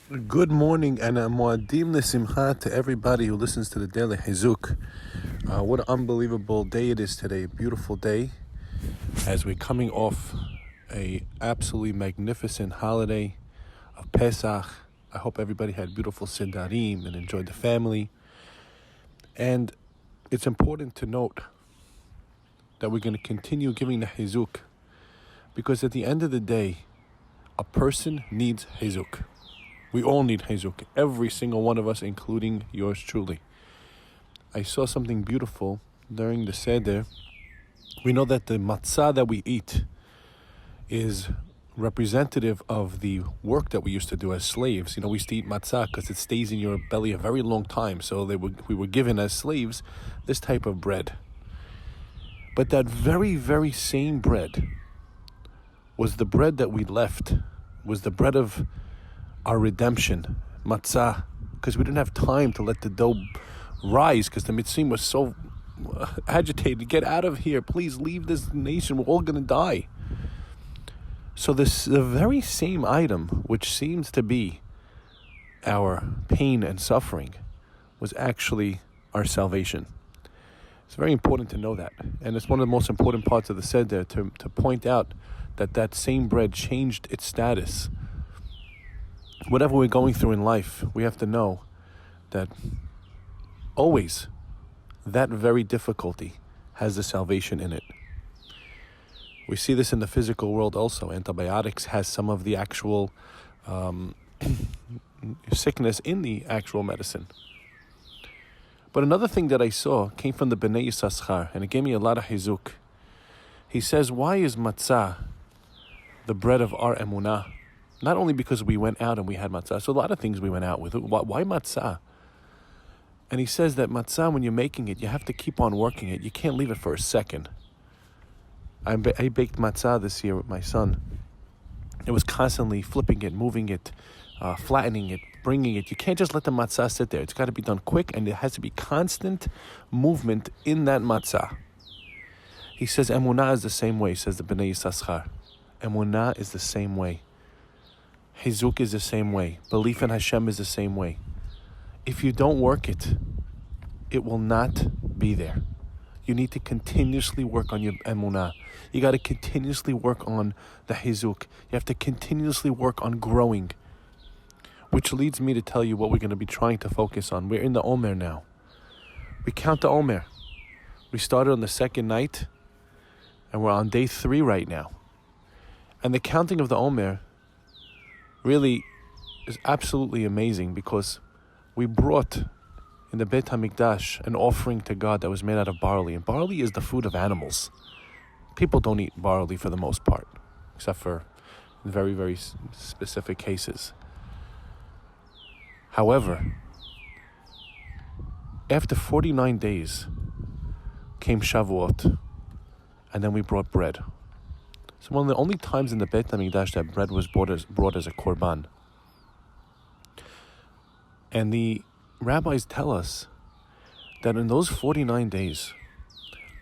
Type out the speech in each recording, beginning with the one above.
Good morning and a muadim l'simcha to everybody who listens to the daily Hizuk. What an unbelievable day it is today. A beautiful day as we're coming off a absolutely magnificent holiday of Pesach. I hope everybody had beautiful Sidarim and enjoyed the family. And it's important to note that we're going to continue giving the Hizuk because at the end of the day, a person needs Hizuk. We all need Hizuk, every single one of us, including yours truly. I saw something beautiful during the Seder. We know that the matzah that we eat is representative of the work that we used to do as slaves. We used to eat matzah because it stays in your belly a very long time. So we were given as slaves this type of bread. But that very, very same bread was the bread that we left, was the bread of our redemption, matzah, because we didn't have time to let the dough rise because the Mitzrayim was so agitated. Get out of here, please leave this nation, we're all going to die. So the very same item, which seems to be our pain and suffering, was actually our salvation. It's very important to know that. And it's one of the most important parts of the Seder to point out that same bread changed its status. Whatever we're going through in life, we have to know that always that very difficulty has the salvation in it. We see this in the physical world also. Antibiotics has some of the actual sickness in the actual medicine. But another thing that I saw came from the Bnei Yissaschar, and it gave me a lot of hizuk. He says, why is matzah the bread of our emunah? Not only because we went out and we had matzah, so a lot of things we went out with. Why matzah? And he says that matzah, when you're making it, you have to keep on working it. You can't leave it for a second. I baked matzah this year with my son. It was constantly flipping it, moving it, flattening it, bringing it. You can't just let the matzah sit there. It's got to be done quick, and there has to be constant movement in that matzah. He says emunah is the same way, says the Bnei Yissaschar. Emunah is the same way. Hizuk is the same way. Belief in Hashem is the same way. If you don't work it, it will not be there. You need to continuously work on your emunah. You got to continuously work on the Hizuk. You have to continuously work on growing. Which leads me to tell you what we're going to be trying to focus on. We're in the Omer now. We count the Omer. We started on the second night, and we're on day 3 right now. And the counting of the Omer really is absolutely amazing because we brought in the Beit HaMikdash an offering to God that was made out of barley. And barley is the food of animals. People don't eat barley for the most part, except for very, very specific cases. However, after 49 days came Shavuot, and then we brought bread. So one of the only times in the Beit HaMikdash that bread was brought as a korban. And the rabbis tell us that in those 49 days,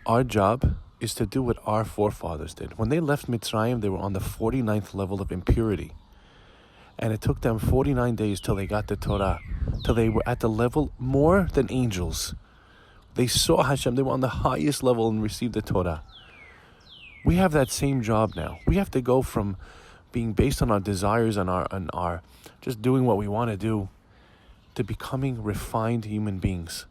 our job is to do what our forefathers did. When they left Mitzrayim, they were on the 49th level of impurity. And it took them 49 days till they got the Torah, till they were at the level more than angels. They saw Hashem, they were on the highest level and received the Torah. We have that same job now. We have to go from being based on our desires and our just doing what we want to do to becoming refined human beings.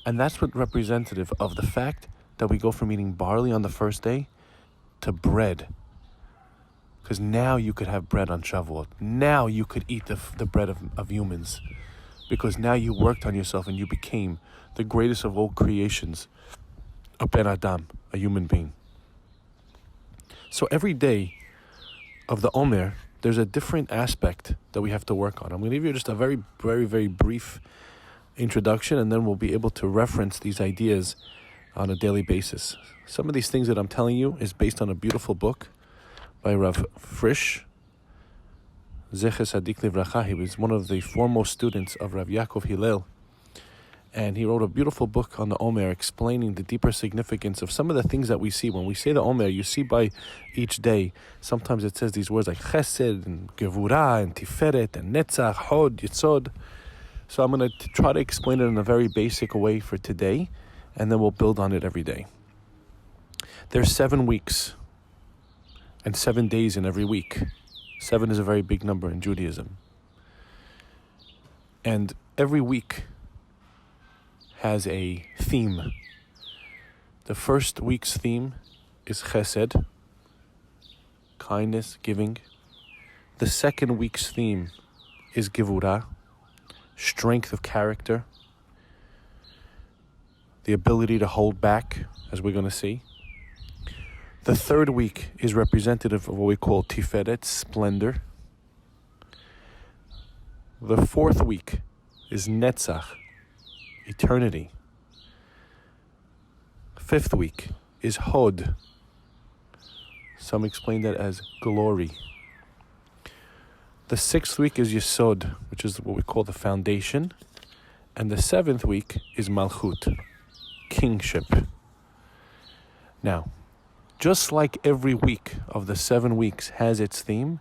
And that's what representative of the fact that we go from eating barley on the first day to bread. Because now you could have bread on Shavuot. Now you could eat the bread of humans. Because now you worked on yourself and you became the greatest of all creations, a Ben Adam, a human being. So every day of the Omer, there's a different aspect that we have to work on. I'm going to give you just a very, very, very brief introduction, and then we'll be able to reference these ideas on a daily basis. Some of these things that I'm telling you is based on a beautiful book by Rav Frisch, Zecher Tzadik Livracha. He was one of the foremost students of Rav Yaakov Hillel. And he wrote a beautiful book on the Omer explaining the deeper significance of some of the things that we see. When we say the Omer, you see by each day, sometimes it says these words like Chesed and Gevurah and Tiferet and Netzach, Hod, Yitzod. So I'm going to try to explain it in a very basic way for today, and then we'll build on it every day. There's 7 weeks and 7 days in every week. 7 is a very big number in Judaism. And every week has a theme. The first week's theme is Chesed, kindness, giving. The second week's theme is Gevurah, strength of character, the ability to hold back, as we're going to see. The third week is representative of what we call Tiferet, splendor. The fourth week is Netzach, eternity. Fifth week is Hod. Some explain that as glory. The sixth week is Yesod, which is what we call the foundation. And the 7th week is Malchut, kingship. Now, just like every week of the 7 weeks has its theme,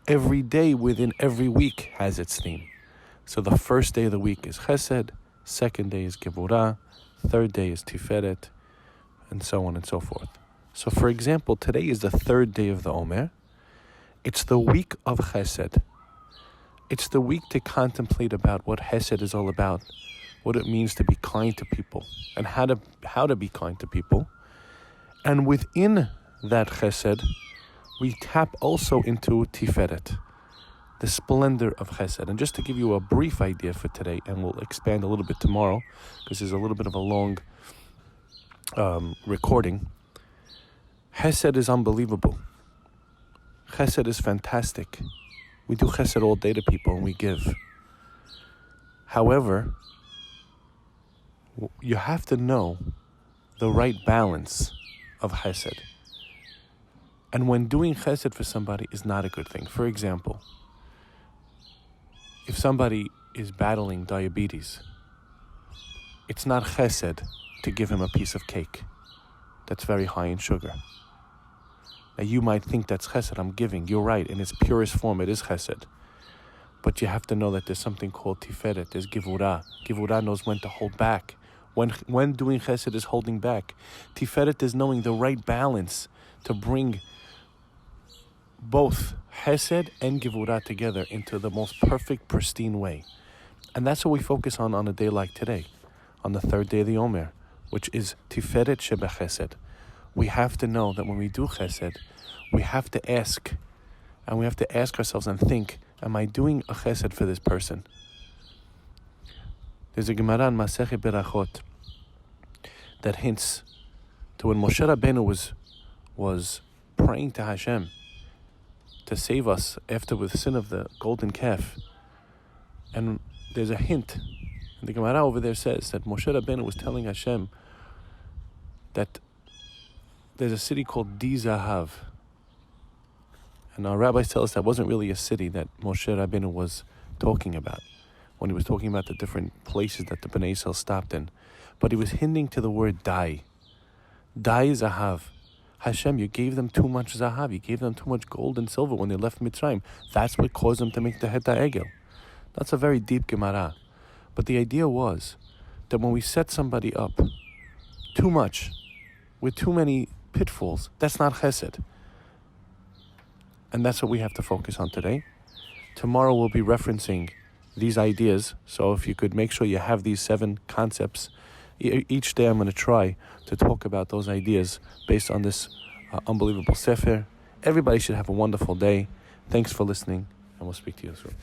every day within every week has its theme. So the first day of the week is Chesed, second day is Gevurah, third day is Tiferet, and so on and so forth. So for example, today is the 3rd day of the Omer. It's the week of Chesed. It's the week to contemplate about what Chesed is all about, what it means to be kind to people, and how to be kind to people. And within that Chesed, we tap also into Tiferet, the splendor of Chesed. And just to give you a brief idea for today, and we'll expand a little bit tomorrow, because there's a little bit of a long recording. Chesed is unbelievable. Chesed is fantastic. We do Chesed all day to people and we give. However, you have to know the right balance of Chesed. And when doing Chesed for somebody is not a good thing. For example, if somebody is battling diabetes, it's not Chesed to give him a piece of cake that's very high in sugar. Now you might think that's Chesed, I'm giving. You're right, in its purest form it is Chesed. But you have to know that there's something called Tiferet, there's Gevurah. Gevurah knows when to hold back. When doing Chesed is holding back. Tiferet is knowing the right balance to bring both Chesed and Gevurah together into the most perfect, pristine way. And that's what we focus on a day like today, on the 3rd day of the Omer, which is Tiferet Sheba Chesed. We have to know that when we do Chesed, we have to ask, and we have to ask ourselves and think, am I doing a Chesed for this person? There's a Gemara in Masechet Berachot that hints to when Moshe Rabbeinu was praying to Hashem to save us after the sin of the golden calf. And there's a hint. And the Gemara over there says that Moshe Rabbeinu was telling Hashem that there's a city called Di Zahav. And our rabbis tell us that wasn't really a city that Moshe Rabbeinu was talking about when he was talking about the different places that the Bnei Yisrael stopped in. But he was hinting to the word Dai. Dai Zahav. Hashem, you gave them too much Zahav. You gave them too much gold and silver when they left Mitzrayim. That's what caused them to make the Het HaEgel. That's a very deep Gemara. But the idea was that when we set somebody up too much, with too many pitfalls, that's not Chesed. And that's what we have to focus on today. Tomorrow we'll be referencing these ideas. So if you could make sure you have these 7 concepts. Each day I'm going to try to talk about those ideas based on this unbelievable Sefer. Everybody should have a wonderful day. Thanks for listening, and we'll speak to you soon.